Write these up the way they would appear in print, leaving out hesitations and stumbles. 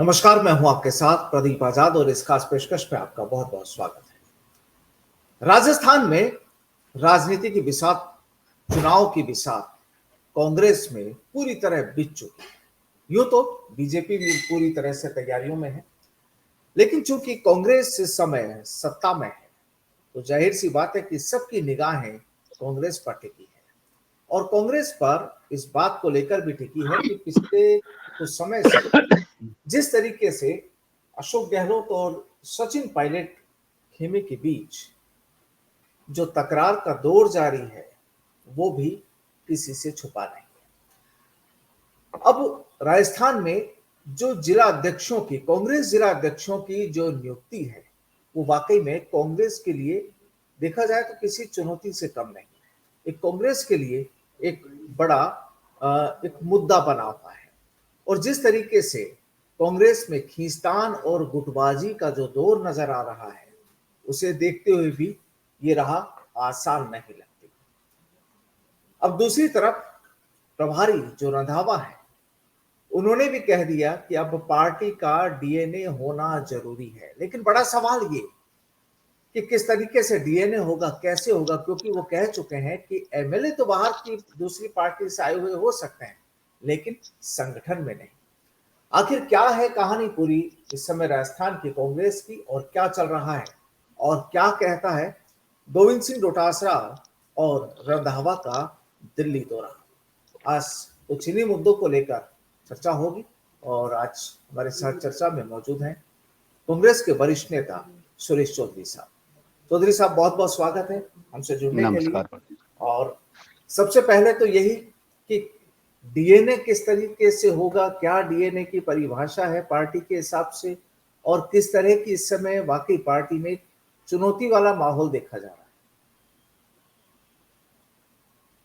नमस्कार, मैं हूं आपके साथ प्रदीप आजाद और इस खास पेशकश पे आपका बहुत बहुत स्वागत है। राजस्थान में राजनीति की बिसात, चुनाव की बिसात कांग्रेस में पूरी तरह बीत चुकी है। यूं तो बीजेपी भी पूरी तरह से तैयारियों में है, लेकिन चूंकि कांग्रेस इस समय सत्ता में है तो जाहिर सी बात है कि सबकी निगाहें कांग्रेस पर टिकी है। और कांग्रेस पर इस बात को लेकर भी टिकी है कि पिछले कुछ समय से जिस तरीके से अशोक गहलोत और सचिन पायलट खेमे के बीच जो तकरार का दौर जारी है वो भी किसी से छुपा नहीं है। अब राजस्थान में जो जिला अध्यक्षों की, कांग्रेस जिला अध्यक्षों की जो नियुक्ति है वो वाकई में कांग्रेस के लिए देखा जाए तो किसी चुनौती से कम नहीं है। एक कांग्रेस के लिए एक बड़ा एक मुद्दा बना हुआ है। और जिस तरीके से कांग्रेस में खींचतान और गुटबाजी का जो दौर नजर आ रहा है उसे देखते हुए भी ये राह आसान नहीं लगती। अब दूसरी तरफ प्रभारी जो रंधावा है उन्होंने भी कह दिया कि अब पार्टी का डीएनए होना जरूरी है। लेकिन बड़ा सवाल ये कि किस तरीके से डीएनए होगा, कैसे होगा, क्योंकि वो कह चुके हैं कि एमएलए तो बाहर की दूसरी पार्टी से आए हुए हो सकते हैं लेकिन संगठन में नहीं। आखिर क्या है कहानी पूरी इस समय राजस्थान की कांग्रेस की और क्या चल रहा है और क्या कहता है गोविंद सिंह डोटासरा और रंधावा का दिल्ली दौरा। आज कुछ इन्हीं मुद्दों को लेकर चर्चा होगी और आज हमारे साथ चर्चा में मौजूद हैं कांग्रेस के वरिष्ठ नेता सुरेश चौधरी साहब। चौधरी साहब, बहुत बहुत स्वागत है हमसे जुड़ने के लिए। और सबसे पहले तो यही कि डीएनए किस तरीके से होगा, क्या डीएनए की परिभाषा है पार्टी के हिसाब से, और किस तरह की इस समय वाकई पार्टी में चुनौती वाला माहौल देखा जा रहा है?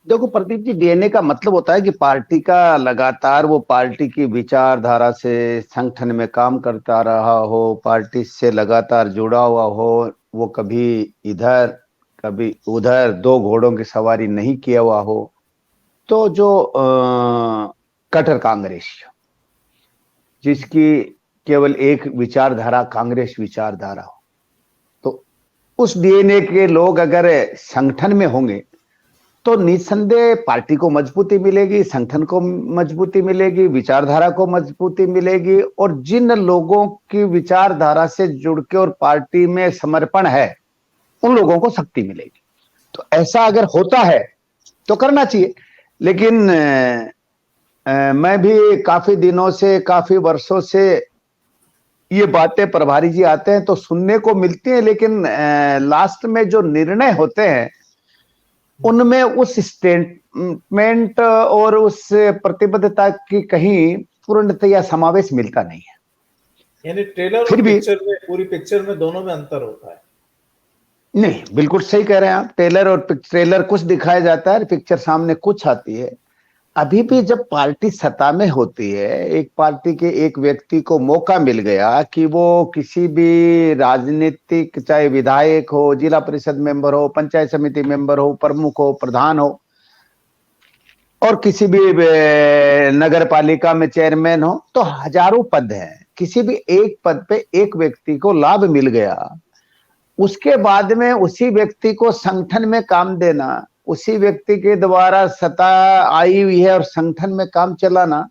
देखो प्रदीप जी, डीएनए का मतलब होता है कि पार्टी का लगातार वो पार्टी की विचारधारा से संगठन में काम करता रहा हो, पार्टी से लगातार जुड़ा हुआ हो, वो कभी इधर कभी उधर दो घोड़ों की सवारी नहीं किया हुआ हो। तो जो कट्टर कांग्रेस जिसकी केवल एक विचारधारा कांग्रेस विचारधारा हो, तो उस डीएनए के लोग अगर संगठन में होंगे तो निस्संदेह पार्टी को मजबूती मिलेगी, संगठन को मजबूती मिलेगी, विचारधारा को मजबूती मिलेगी। और जिन लोगों की विचारधारा से जुड़ के और पार्टी में समर्पण है उन लोगों को शक्ति मिलेगी। तो ऐसा अगर होता है तो करना चाहिए। लेकिन मैं भी काफी दिनों से, काफी वर्षों से ये बातें प्रभारी जी आते हैं तो सुनने को मिलती है, लेकिन लास्ट में जो निर्णय होते हैं उनमें उस स्टेटमेंट और उस प्रतिबद्धता की कहीं पूर्णतया समावेश मिलता नहीं है। यानी ट्रेलर और पिक्चर में, पूरी पिक्चर में, दोनों में अंतर होता है। नहीं, बिल्कुल सही कह रहे हैं आप। ट्रेलर कुछ दिखाया जाता है, पिक्चर सामने कुछ आती है। अभी भी जब पार्टी सत्ता में होती है, एक पार्टी के एक व्यक्ति को मौका मिल गया कि वो किसी भी राजनीतिक, चाहे विधायक हो, जिला परिषद मेंबर हो, पंचायत समिति मेंबर हो, प्रमुख हो, प्रधान हो, और किसी भी नगर पालिका में चेयरमैन हो, तो हजारों पद हैं। किसी भी एक पद पे एक व्यक्ति को लाभ मिल गया, उसके बाद में उसी व्यक्ति को संगठन में काम देना, उसी व्यक्ति के द्वारा सत्ता आई हुई है और संगठन में काम चलाना,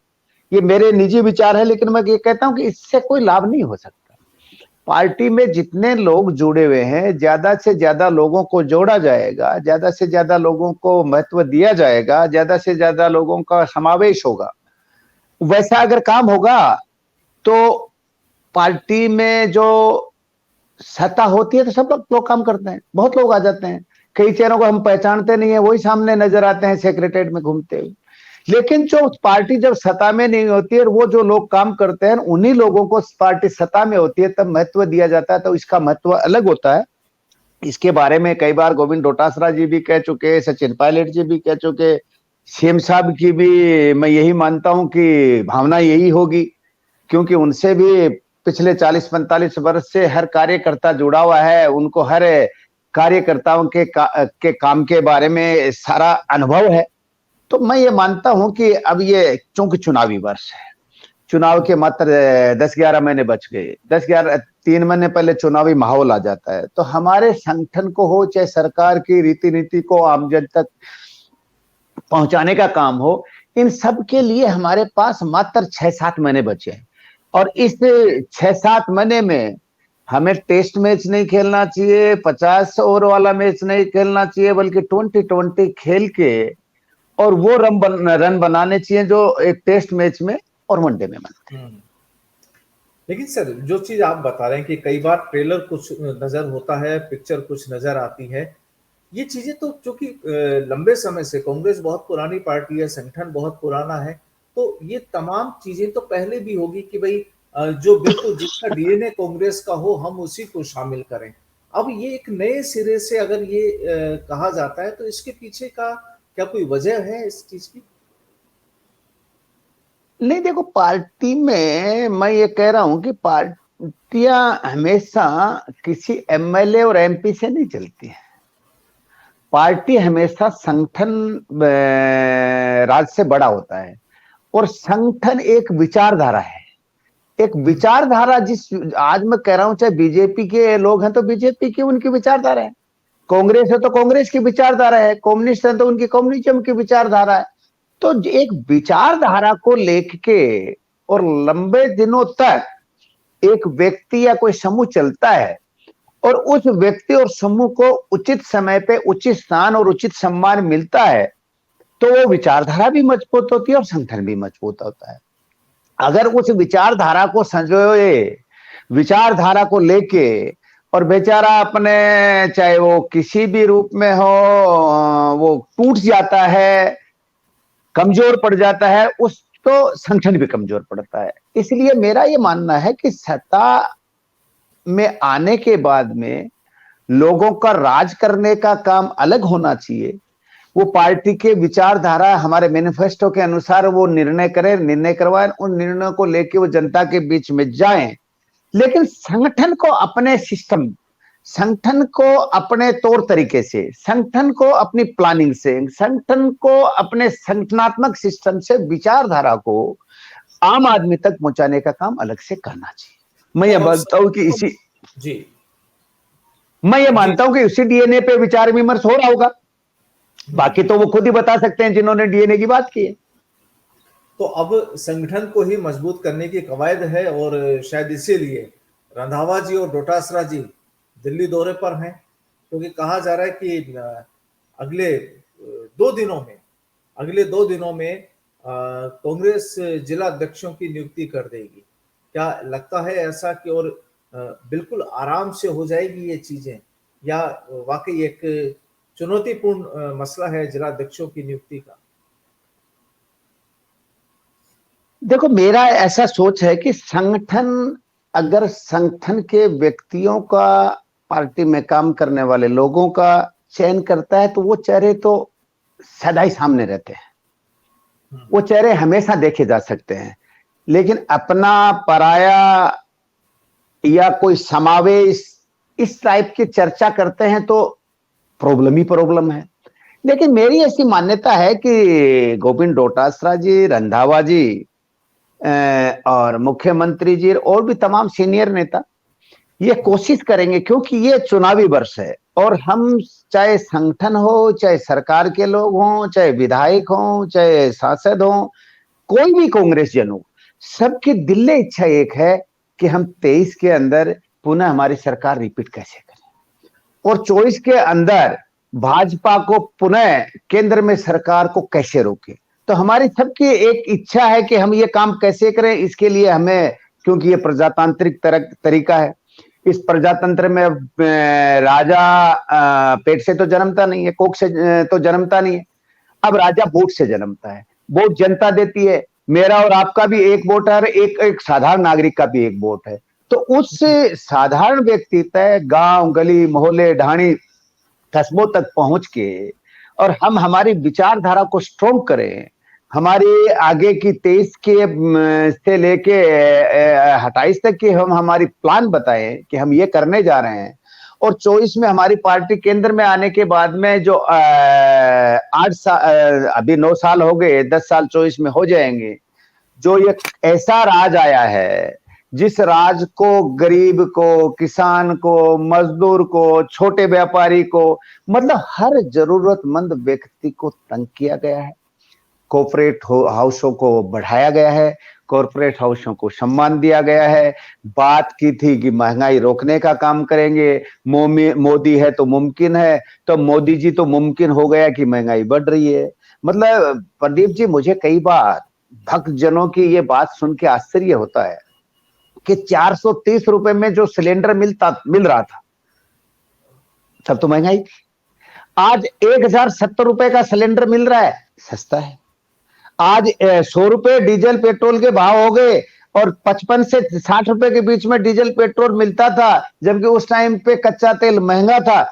ये मेरे निजी विचार है। लेकिन मैं ये कहता हूं कि इससे कोई लाभ नहीं हो सकता। पार्टी में जितने लोग जुड़े हुए हैं, ज्यादा से ज्यादा लोगों को जोड़ा जाएगा, ज्यादा से ज्यादा लोगों को महत्व दिया जाएगा, ज्यादा से ज्यादा लोगों का समावेश होगा। वैसा अगर काम होगा तो पार्टी में जो सत्ता होती है तो सब लोग काम करते हैं, बहुत लोग आ जाते हैं। कई चेहरों को हम पहचानते नहीं है, वही सामने नजर आते हैं सेक्रेटरीट में घूमते हुए। लेकिन जो पार्टी जब सत्ता में नहीं होती है, वो जो लोग काम करते हैं, उन्हीं लोगों को पार्टी सत्ता में होती है तब महत्व दिया जाता है, तो इसका महत्व अलग होता है। इसके बारे में कई बार गोविंद डोटासरा जी भी कह चुके, सचिन पायलट जी भी कह चुके, सीएम साहब की भी मैं यही मानता हूं कि भावना यही होगी, क्योंकि उनसे भी पिछले 40-45 वर्ष से हर कार्यकर्ता जुड़ा हुआ है। उनको हर कार्यकर्ताओं के काम के बारे में सारा अनुभव है। तो मैं ये मानता हूं कि अब ये चूंकि चुनावी वर्ष है चुनाव के मात्र 10-11 महीने बच गए, 10-11 3 महीने पहले चुनावी माहौल आ जाता है। तो हमारे संगठन को हो, चाहे सरकार की रीति नीति को आम जन तक पहुंचाने का काम हो, इन सब के लिए हमारे पास मात्र 6-7 महीने बचे हैं। और इस 6-7 महीने में हमें टेस्ट मैच नहीं खेलना चाहिए, 50 ओवर वाला मैच नहीं खेलना चाहिए, बल्कि 20-20 खेल के और वो रन बनाने चाहिए जो एक टेस्ट मैच में और वनडे में बनते हैं। लेकिन सर, जो चीज आप बता रहे हैं कि कई बार ट्रेलर कुछ नजर होता है, पिक्चर कुछ नजर आती है, ये चीजें तो चूंकि लंबे समय से, कांग्रेस बहुत पुरानी पार्टी है, संगठन बहुत पुराना है, तो ये तमाम चीजें तो पहले भी होगी कि भाई जो बिल्कुल जिसका डीएनए कांग्रेस का हो हम उसी को शामिल करें। अब ये एक नए सिरे से अगर ये कहा जाता है तो इसके पीछे का क्या कोई वजह है इस चीज की? नहीं, देखो, पार्टी में मैं ये कह रहा हूं कि पार्टियां हमेशा किसी एमएलए और एमपी से नहीं चलती है। पार्टी हमेशा संगठन राज से बड़ा होता है, और संगठन एक विचारधारा है। एक विचारधारा, जिस आज मैं कह रहा हूं, चाहे बीजेपी के लोग हैं तो बीजेपी की उनकी विचारधारा है, कांग्रेस है तो कांग्रेस की विचारधारा है, कम्युनिस्ट है तो उनकी कम्युनिज्म की विचारधारा है। तो एक विचारधारा को लेके और लंबे दिनों तक एक व्यक्ति या कोई समूह चलता है, और उस व्यक्ति और समूह को उचित समय पे उचित स्थान और उचित सम्मान मिलता है, तो वो विचारधारा भी मजबूत होती है और संगठन भी मजबूत होता है। अगर उस विचारधारा को संजोए, विचारधारा को लेके, और बेचारा अपने, चाहे वो किसी भी रूप में हो, वो टूट जाता है, कमजोर पड़ जाता है, उस तो संगठन भी कमजोर पड़ता है। इसलिए मेरा ये मानना है कि सत्ता में आने के बाद में लोगों का राज करने का काम अलग होना चाहिए। वो पार्टी के विचारधारा, हमारे मैनिफेस्टो के अनुसार वो निर्णय करें, निर्णय करवाएं, उन निर्णयों को लेके वो जनता के बीच में जाएं। लेकिन संगठन को अपने सिस्टम, संगठन को अपने तौर तरीके से, संगठन को अपनी प्लानिंग से, संगठन को अपने संगठनात्मक सिस्टम से विचारधारा को आम आदमी तक पहुंचाने का काम अलग से करना चाहिए। मैं ये मानता हूं कि इसी जी मैं ये मानता हूं कि उसी डीएनए पे विचार विमर्श हो रहा होगा। बाकी तो वो खुद ही बता सकते हैं जिन्होंने डीएनए की बात की है। तो अब संगठन को ही मजबूत करने की कवायद है, और शायद इसीलिए रंधावा जी और डोटासरा जी दिल्ली दौरे पर हैं, क्योंकि कहा जा रहा है कि अगले 2 दिनों में कांग्रेस जिला अध्यक्षों की नियुक्ति कर देगी। क्या लगता है ऐसा कि और बिल्कुल आराम से हो जाएगी ये चीजें, या वाकई एक चुनौतीपूर्ण मसला है जिला अध्यक्षों की नियुक्ति का? देखो, मेरा ऐसा सोच है कि संगठन, अगर संगठन के व्यक्तियों का, पार्टी में काम करने वाले लोगों का चयन करता है, तो वो चेहरे तो सदा ही सामने रहते हैं, वो चेहरे हमेशा देखे जा सकते हैं। लेकिन अपना पराया या कोई समावेश, इस टाइप की चर्चा करते हैं तो प्रॉब्लम ही प्रॉब्लम है। लेकिन मेरी ऐसी मान्यता है कि गोविंद डोटासरा जी, रंधावा जी और मुख्यमंत्री जी और भी तमाम सीनियर नेता ये कोशिश करेंगे, क्योंकि ये चुनावी वर्ष है, और हम, चाहे संगठन हो, चाहे सरकार के लोग हों, चाहे विधायक हों, चाहे सांसद हों, कोई भी कांग्रेस जन हो, सबकी दिल इच्छा एक है कि हम 23 के अंदर पुनः हमारी सरकार रिपीट कैसे करें, और 24 के अंदर भाजपा को पुनः केंद्र में सरकार को कैसे रोके। तो हमारी सबकी एक इच्छा है कि हम ये काम कैसे करें। इसके लिए हमें, क्योंकि ये प्रजातांत्रिक तरीका है, इस प्रजातंत्र में राजा पेट से तो जन्मता नहीं है, कोख से तो जन्मता नहीं है। अब राजा वोट से जन्मता है, वोट जनता देती है। मेरा और आपका भी एक वोट है, एक साधारण नागरिक का भी एक वोट है। तो उस साधारण व्यक्ति तक, गांव गली मोहल्ले ढाणी कस्बों तक पहुंच के, और हम हमारी विचारधारा को स्ट्रॉन्ग करें, हमारी आगे की 23 के से लेके 28 तक की हम हमारी प्लान बताएं कि हम ये करने जा रहे हैं, और 24 में हमारी पार्टी केंद्र में आने के बाद में जो 8 साल, अभी 9 साल हो गए, 10 साल 24 में हो जाएंगे, जो ये ऐसा राज आया है जिस राज को गरीब को, किसान को, मजदूर को, छोटे व्यापारी को, मतलब हर जरूरतमंद व्यक्ति को तंग किया गया है। कॉर्पोरेट हाउसों को बढ़ाया गया है, कॉर्पोरेट हाउसों को सम्मान दिया गया है। बात की थी कि महंगाई रोकने का काम करेंगे, मोदी है तो मुमकिन है, तो मोदी जी तो मुमकिन हो गया कि महंगाई बढ़ रही है। मतलब प्रदीप जी, मुझे कई बार भक्त जनों की ये बात सुन के आश्चर्य होता है कि 430 रुपए में जो सिलेंडर मिल रहा था तब तो महंगाई थी, आज 1070 रुपए का सिलेंडर मिल रहा है, सस्ता है। आज 100 रुपए डीजल पेट्रोल के भाव हो गए और 55 से 60 रुपए के बीच में डीजल पेट्रोल मिलता था, जबकि उस टाइम पे कच्चा तेल महंगा था,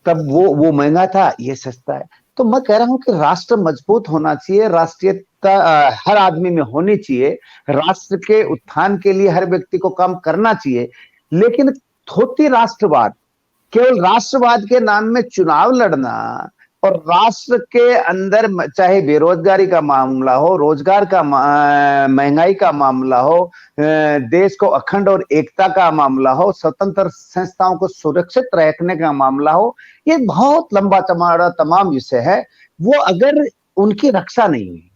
तब वो महंगा था, ये सस्ता है। तो मैं कह रहा हूं कि राष्ट्र मजबूत होना चाहिए, राष्ट्रीयता हर आदमी में होनी चाहिए, राष्ट्र के उत्थान के लिए हर व्यक्ति को काम करना चाहिए, लेकिन थोटी राष्ट्रवाद, केवल राष्ट्रवाद के नाम में चुनाव लड़ना और राष्ट्र के अंदर चाहे बेरोजगारी का मामला हो, रोजगार का महंगाई का मामला हो, देश को अखंड और एकता का मामला हो, स्वतंत्र संस्थाओं को सुरक्षित रखने का मामला हो, ये बहुत लंबा चौड़ा तमाम विषय है। वो अगर उनकी रक्षा नहीं हुई,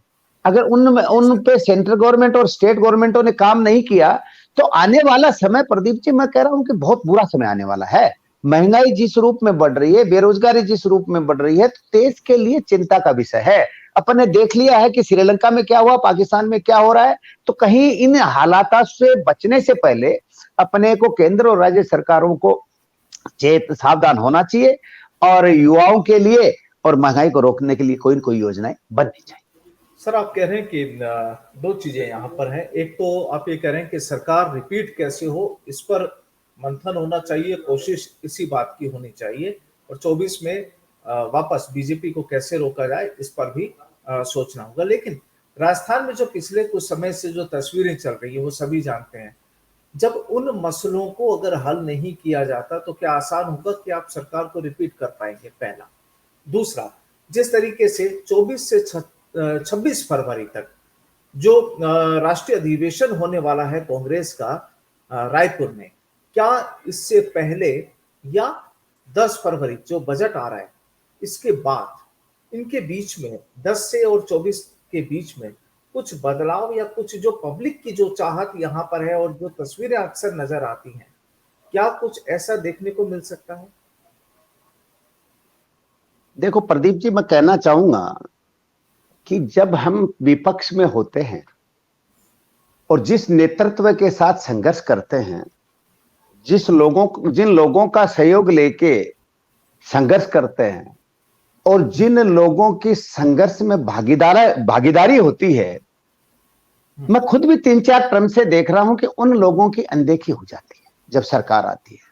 अगर उन पे सेंट्रल गवर्नमेंट और स्टेट गवर्नमेंटों ने काम नहीं किया, तो आने वाला समय, प्रदीप जी मैं कह रहा हूं कि बहुत बुरा समय आने वाला है। महंगाई जिस रूप में बढ़ रही है, बेरोजगारी जिस रूप में बढ़ रही है, तो देश के लिए चिंता का विषय है। अपन ने देख लिया है कि श्रीलंका में क्या हुआ, पाकिस्तान में क्या हो रहा है। तो कहीं इन हालात से बचने से पहले अपने को केंद्र और राज्य सरकारों को सावधान होना चाहिए और युवाओं के लिए और महंगाई को रोकने के लिए कोई न कोई योजनाएं बननी चाहिए। सर, आप कह रहे हैं कि दो चीजें यहाँ पर हैं। एक तो आप ये कह रहे हैं कि सरकार रिपीट कैसे हो, इस पर मंथन होना चाहिए, कोशिश इसी बात की होनी चाहिए, और 24 में वापस बीजेपी को कैसे रोका जाए इस पर भी सोचना होगा। लेकिन राजस्थान में जो पिछले कुछ समय से जो तस्वीरें चल रही है वो सभी जानते हैं। जब उन मसलों को अगर हल नहीं किया जाता तो क्या आसान होगा कि आप सरकार को रिपीट कर पाएंगे? पहला। दूसरा, जिस तरीके से 24 से 26 फरवरी तक जो राष्ट्रीय अधिवेशन होने वाला है कांग्रेस का रायपुर में, क्या इससे पहले या 10 फरवरी जो बजट आ रहा है इसके बाद इनके बीच में 10 से और 24 के बीच में कुछ बदलाव या कुछ जो पब्लिक की जो चाहत यहाँ पर है और जो तस्वीरें अक्सर नजर आती हैं, क्या कुछ ऐसा देखने को मिल सकता है? देखो प्रदीप जी, मैं कहना चाहूंगा कि जब हम विपक्ष में होते हैं और जिस नेतृत्व के साथ संघर्ष करते हैं, जिन लोगों का सहयोग लेके संघर्ष करते हैं और जिन लोगों की संघर्ष में भागीदारी होती है, मैं खुद भी 3-4 टर्म से देख रहा हूं कि उन लोगों की अनदेखी हो जाती है जब सरकार आती है।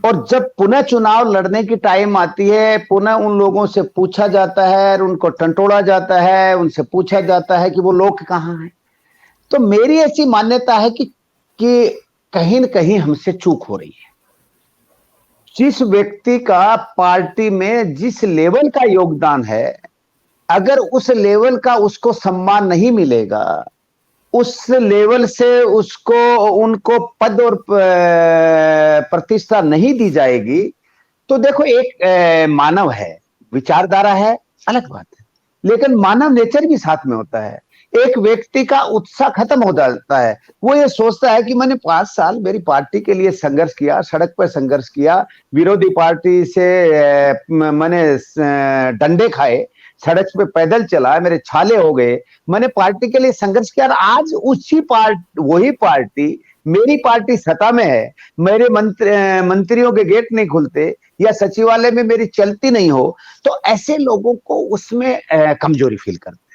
और जब पुनः चुनाव लड़ने की टाइम आती है, पुनः उन लोगों से पूछा जाता है और उनको टंटोड़ा जाता है, उनसे पूछा जाता है कि वो लोग कहाँ हैं। तो मेरी ऐसी मान्यता है कि कहीं न कहीं हमसे चूक हो रही है। जिस व्यक्ति का पार्टी में जिस लेवल का योगदान है, अगर उस लेवल का उसको सम्मान नहीं मिलेगा, उस लेवल से उनको पद और प्रतिष्ठा नहीं दी जाएगी, तो देखो एक मानव है, विचारधारा है, अलग बात है, लेकिन मानव नेचर भी साथ में होता है। एक व्यक्ति का उत्साह खत्म हो जाता है, वो ये सोचता है कि मैंने 5 साल मेरी पार्टी के लिए संघर्ष किया, सड़क पर संघर्ष किया, विरोधी पार्टी से मैंने डंडे खाए, सड़क पे पैदल चला, मेरे छाले हो गए, मैंने पार्टी के लिए संघर्ष किया। आज वही पार्टी मेरी पार्टी सत्ता में है, मेरे मंत्रियों के गेट नहीं खुलते या सचिवालय में मेरी चलती नहीं हो, तो ऐसे लोगों को उसमें कमजोरी फील करते हैं।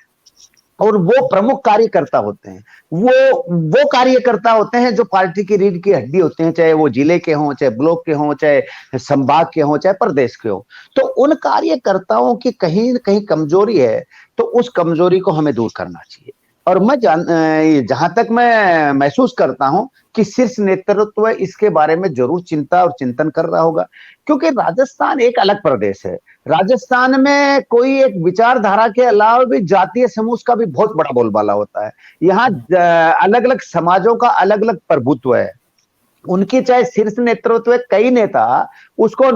और वो प्रमुख कार्यकर्ता होते हैं, वो कार्यकर्ता होते हैं जो पार्टी की रीढ़ की हड्डी होते हैं, चाहे वो जिले के हों, चाहे ब्लॉक के हों, चाहे संभाग के हों, चाहे प्रदेश के हों। तो उन कार्यकर्ताओं की कहीं न कहीं कमजोरी है, तो उस कमजोरी को हमें दूर करना चाहिए। और मैं जहां तक मैं महसूस करता हूं कि शीर्ष नेतृत्व इसके बारे में जरूर चिंता और चिंतन कर रहा होगा, क्योंकि राजस्थान एक अलग प्रदेश है। राजस्थान में कोई एक विचारधारा के अलावा भी जातीय समूह का भी बहुत बड़ा बोलबाला होता है। यहाँ अलग अलग समाजों का अलग अलग प्रभुत्व है। उनकी चाहे शीर्ष नेतृत्व कई नेता उसको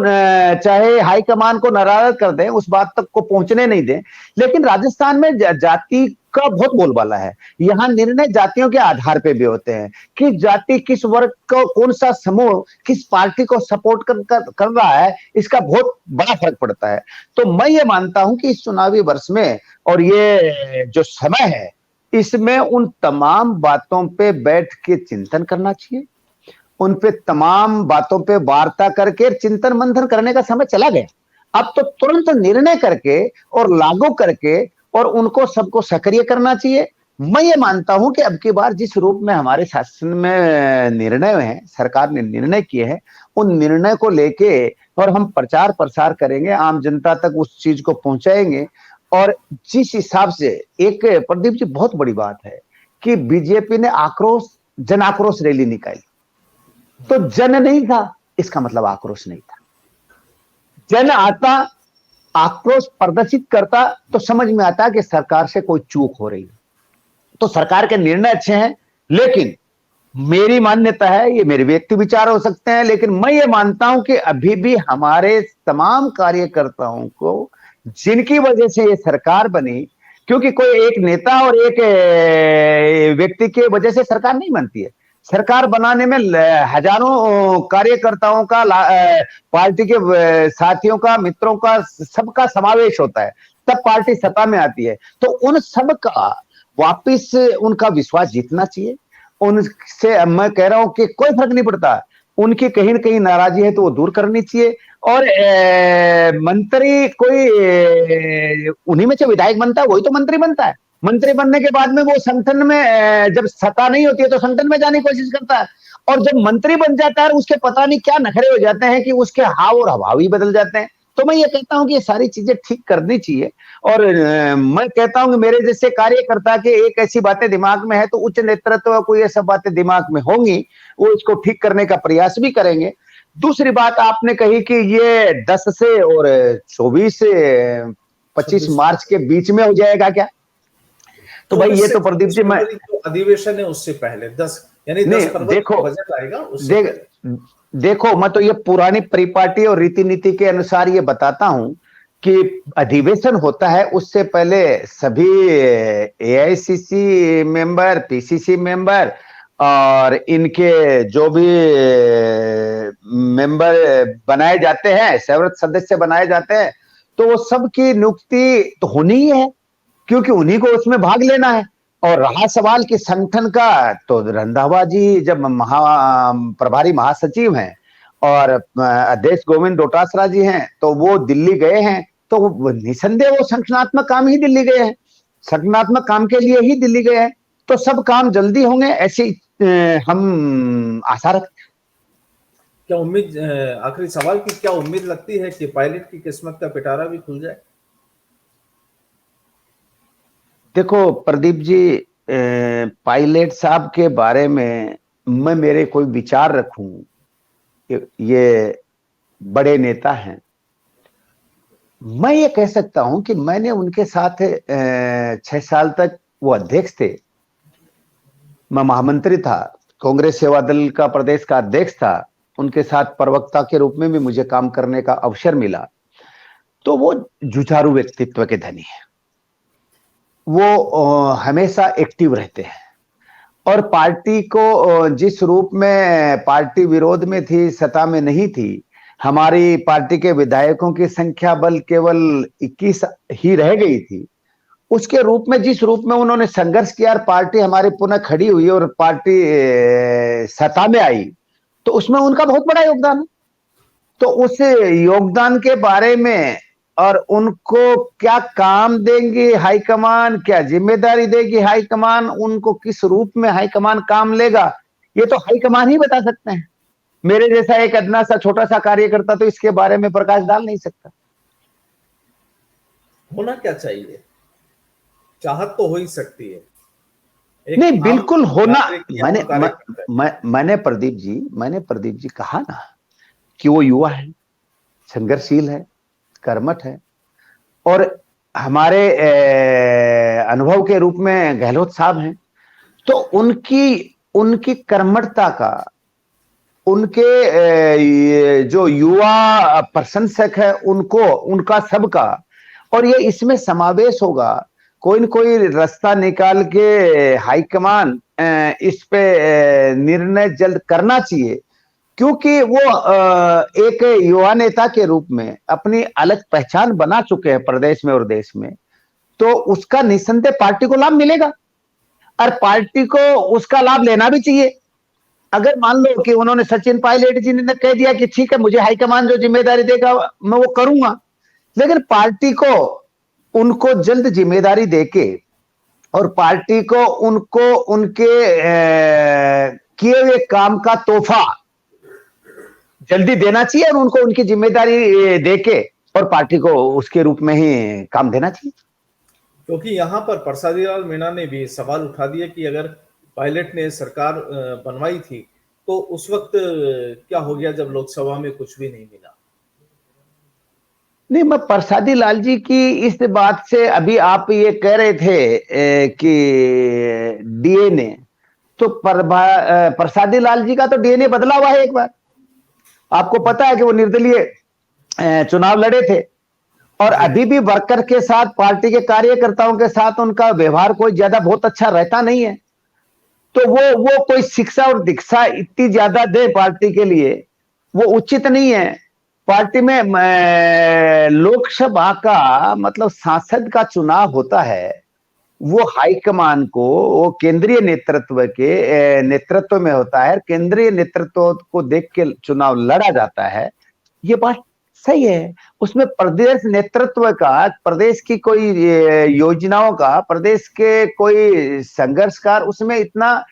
चाहे हाईकमान को नाराज कर दें, उस बात तक को पहुंचने नहीं दें, लेकिन राजस्थान में जाति का बहुत बोलबाला है। यहाँ निर्णय जातियों के आधार पे भी होते हैं कि जाति किस वर्ग को, कौन सा समूह किस पार्टी को सपोर्ट कर रहा है, इसका बहुत बड़ा फर्क पड़ता है। तो मैं ये मानता हूं कि इस चुनावी वर्ष में और ये जो समय है, इसमें उन तमाम बातों पे बैठ के चिंतन करना चाहिए। उन पे तमाम बातों पे वार्ता करके चिंतन मंथन करने का समय चला गया। अब तो तुरंत निर्णय करके और लागू करके और उनको सबको सक्रिय करना चाहिए। मैं ये मानता हूं कि अब की बार जिस रूप में हमारे शासन में निर्णय है, सरकार ने निर्णय किए हैं, उन निर्णय को लेके और हम प्रचार प्रसार करेंगे, आम जनता तक उस चीज को पहुंचाएंगे। और जिस हिसाब से एक प्रदीप जी बहुत बड़ी बात है कि बीजेपी ने जन आक्रोश रैली निकाली, तो जन नहीं था, इसका मतलब आक्रोश नहीं था। जन आता, आक्रोश प्रदर्शित करता, तो समझ में आता कि सरकार से कोई चूक हो रही है। तो सरकार के निर्णय अच्छे हैं, लेकिन मेरी मान्यता है, ये मेरे व्यक्ति विचार हो सकते हैं, लेकिन मैं ये मानता हूं कि अभी भी हमारे तमाम कार्यकर्ताओं को, जिनकी वजह से ये सरकार बनी, क्योंकि कोई एक नेता और एक व्यक्ति के वजह से सरकार नहीं बनती है। सरकार बनाने में हजारों कार्यकर्ताओं का, पार्टी के साथियों का, मित्रों का, सबका समावेश होता है, तब पार्टी सत्ता में आती है। तो उन सब का वापिस उनका विश्वास जीतना चाहिए। उनसे मैं कह रहा हूं कि कोई फर्क नहीं पड़ता, उनकी कहीं ना कहीं नाराजगी है तो वो दूर करनी चाहिए। और मंत्री कोई उन्हीं में से विधायक बनता है, वही तो मंत्री बनता है। मंत्री बनने के बाद में वो संगठन में, जब सत्ता नहीं होती है तो संगठन में जाने की कोशिश करता है, और जब मंत्री बन जाता है उसके पता नहीं क्या नखरे हो जाते हैं कि उसके हाव और हवाव ही बदल जाते हैं। तो मैं ये कहता हूं कि ये सारी चीजें ठीक करनी चाहिए। और मैं कहता हूं कि मेरे जैसे कार्यकर्ता के एक ऐसी बातें दिमाग में है तो उच्च नेतृत्व को ये सब बातें दिमाग में होंगी, वो इसको ठीक करने का प्रयास भी करेंगे। दूसरी बात आपने कही कि ये 10 से और 24 से 25 मार्च के बीच में हो जाएगा क्या? तो भाई ये तो प्रदीप जी, मैं अधिवेशन है उससे पहले 10 यानी 10 फरवरी को बजट आएगा उससे देखो, मैं तो ये पुरानी परिपाटी और रीति नीति के अनुसार ये बताता हूं कि अधिवेशन होता है, उससे पहले सभी एआईसीसी मेंबर, पीसीसी मेंबर और इनके जो भी मेंबर बनाए जाते हैं, सर्वोच्च सदस्य बनाए जाते हैं, तो वो सबकी नियुक्ति तो होनी ही है, क्योंकि उन्हीं को उसमें भाग लेना है। और रहा सवाल कि संगठन का, तो रंधावा जी जब प्रभारी महासचिव हैं और अध्यक्ष गोविंद डोटासरा जी हैं, तो वो दिल्ली गए हैं, तो निसंदेह वो संगठनात्मक काम ही दिल्ली गए हैं, संगठनात्मक काम के लिए ही दिल्ली गए हैं। तो सब काम जल्दी होंगे, ऐसी हम आशा रखते हैं। क्या उम्मीद, आखिरी सवाल की क्या उम्मीद लगती है कि पायलट की किस्मत का पिटारा भी खुल जाए? देखो प्रदीप जी, पायलट साहब के बारे में मैं मेरे कोई विचार रखूं, ये बड़े नेता हैं। मैं ये कह सकता हूं कि मैंने उनके साथ 6 साल तक, वो अध्यक्ष थे, मैं महामंत्री था, कांग्रेस सेवा दल का प्रदेश का अध्यक्ष था, उनके साथ प्रवक्ता के रूप में भी मुझे काम करने का अवसर मिला। तो वो जुझारू व्यक्तित्व के धनी है, वो हमेशा एक्टिव रहते हैं, और पार्टी को जिस रूप में पार्टी विरोध में थी, सत्ता में नहीं थी, हमारी पार्टी के विधायकों की संख्या बल केवल 21 ही रह गई थी, उसके रूप में जिस रूप में उन्होंने संघर्ष किया और पार्टी हमारी पुनः खड़ी हुई और पार्टी सत्ता में आई, तो उसमें उनका बहुत बड़ा योगदान है। तो उस योगदान के बारे में और उनको क्या काम देंगे हाईकमान, क्या जिम्मेदारी देगी हाईकमान, उनको किस रूप में हाईकमान काम लेगा, ये तो हाईकमान ही बता सकते हैं। मेरे जैसा एक अदना सा छोटा सा कार्यकर्ता तो इसके बारे में प्रकाश डाल नहीं सकता। होना क्या चाहिए? चाहत तो हो ही सकती है, नहीं, बिल्कुल होना। मैंने मैंने प्रदीप जी कहा ना कि वो युवा है, संघर्षशील है, कर्मठ है, और हमारे अनुभव के रूप में गहलोत साहब हैं। तो उनकी उनकी कर्मठता का, उनके जो युवा प्रशंसक है उनको, उनका सबका, और ये इसमें समावेश होगा। कोई न कोई रास्ता निकाल के हाईकमान इस पे निर्णय जल्द करना चाहिए, क्योंकि वो एक युवा नेता के रूप में अपनी अलग पहचान बना चुके हैं प्रदेश में और देश में। तो उसका निस्संदेह पार्टी को लाभ मिलेगा, और पार्टी को उसका लाभ लेना भी चाहिए। अगर मान लो कि उन्होंने, सचिन पायलट जी ने कह दिया कि ठीक है, मुझे हाईकमान जो जिम्मेदारी देगा मैं वो करूंगा, लेकिन पार्टी को उनको जल्द जिम्मेदारी देके, और पार्टी को उनको उनके किए हुए काम का तोहफा जल्दी देना चाहिए, और उनको उनकी जिम्मेदारी देके और पार्टी को उसके रूप में ही काम देना चाहिए। क्योंकि यहाँ पर प्रसादी लाल मीणा ने भी सवाल उठा दिया कि अगर पायलट ने सरकार बनवाई थी तो उस वक्त क्या हो गया जब लोकसभा में कुछ भी नहीं मिला। नहीं, मैं प्रसादी लाल जी की इस बात से, अभी आप ये कह रहे थे कि डीएनए, तो प्रसादी लाल जी का तो डीएनए बदला हुआ है एक बार। आपको पता है कि वो निर्दलीय चुनाव लड़े थे, और अभी भी वर्कर के साथ, पार्टी के कार्यकर्ताओं के साथ उनका व्यवहार कोई ज्यादा बहुत अच्छा रहता नहीं है। तो वो कोई शिक्षा और दीक्षा इतनी ज्यादा दे पार्टी के लिए, वो उचित नहीं है। पार्टी में लोकसभा का मतलब सांसद का चुनाव होता है, वो हाईकमान को, वो केंद्रीय नेतृत्व के नेतृत्व में होता है, केंद्रीय नेतृत्व को देख के चुनाव लड़ा जाता है। ये बात सही है। उसमें प्रदेश नेतृत्व का, प्रदेश की कोई योजनाओं का, प्रदेश के कोई संघर्षकार, उसमें इतना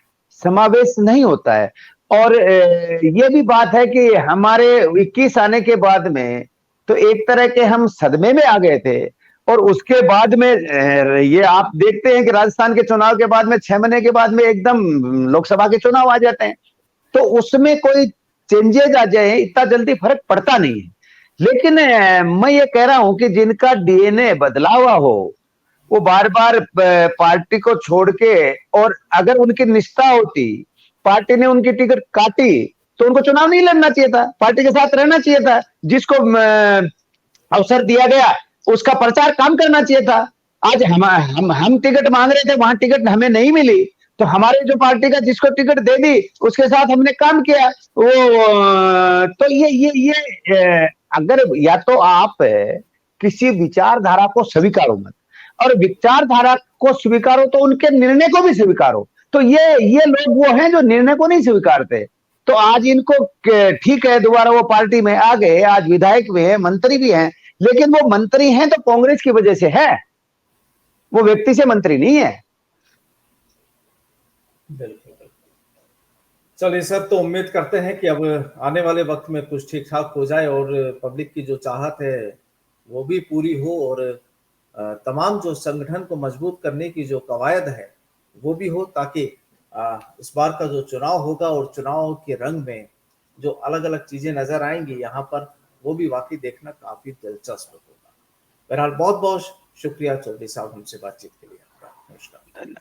समावेश नहीं होता है। और ये भी बात है कि हमारे 21 आने के बाद में तो एक तरह के हम सदमे में आ गए थे, और उसके बाद में ये आप देखते हैं कि राजस्थान के चुनाव के बाद में 6 महीने के बाद में एकदम लोकसभा के चुनाव आ जाते हैं। तो उसमें कोई चेंजेज आ जाए इतना जल्दी फर्क पड़ता नहीं है। लेकिन मैं ये कह रहा हूं कि जिनका डीएनए बदला हुआ हो, वो बार बार पार्टी को छोड़ के, और अगर उनकी निष्ठा होती, पार्टी ने उनकी टिकट काटी, तो उनको चुनाव नहीं लड़ना चाहिए था, पार्टी के साथ रहना चाहिए था। जिसको अवसर दिया गया उसका प्रचार काम करना चाहिए था। आज हम टिकट मांग रहे थे, वहां टिकट हमें नहीं मिली, तो हमारे जो पार्टी का जिसको टिकट दे दी उसके साथ हमने काम किया। वो तो ये अगर या तो आप किसी विचारधारा को स्वीकारो मत, और विचारधारा को स्वीकारो तो उनके निर्णय को भी स्वीकारो। तो ये लोग वो हैं जो निर्णय को नहीं स्वीकारते। तो आज इनको ठीक है, दोबारा वो पार्टी में आ गए, आज विधायक भी है, मंत्री भी हैं, लेकिन वो मंत्री हैं तो कांग्रेस की वजह से है, वो व्यक्ति से मंत्री नहीं है। बिल्कुल। चलिए सर, तो उम्मीद करते हैं कि अब आने वाले वक्त में कुछ ठीक ठाक हो जाए, और पब्लिक की जो चाहत है वो भी पूरी हो, और तमाम जो संगठन को मजबूत करने की जो कवायद है वो भी हो, ताकि इस बार का जो चुनाव होगा और चुनाव के रंग में जो अलग अलग चीजें नजर आएंगी यहाँ पर, वो भी वाकई देखना काफी दिलचस्प होगा। बहरहाल बहुत बहुत शुक्रिया चौधरी साहब हमसे बातचीत के लिए। नमस्कार।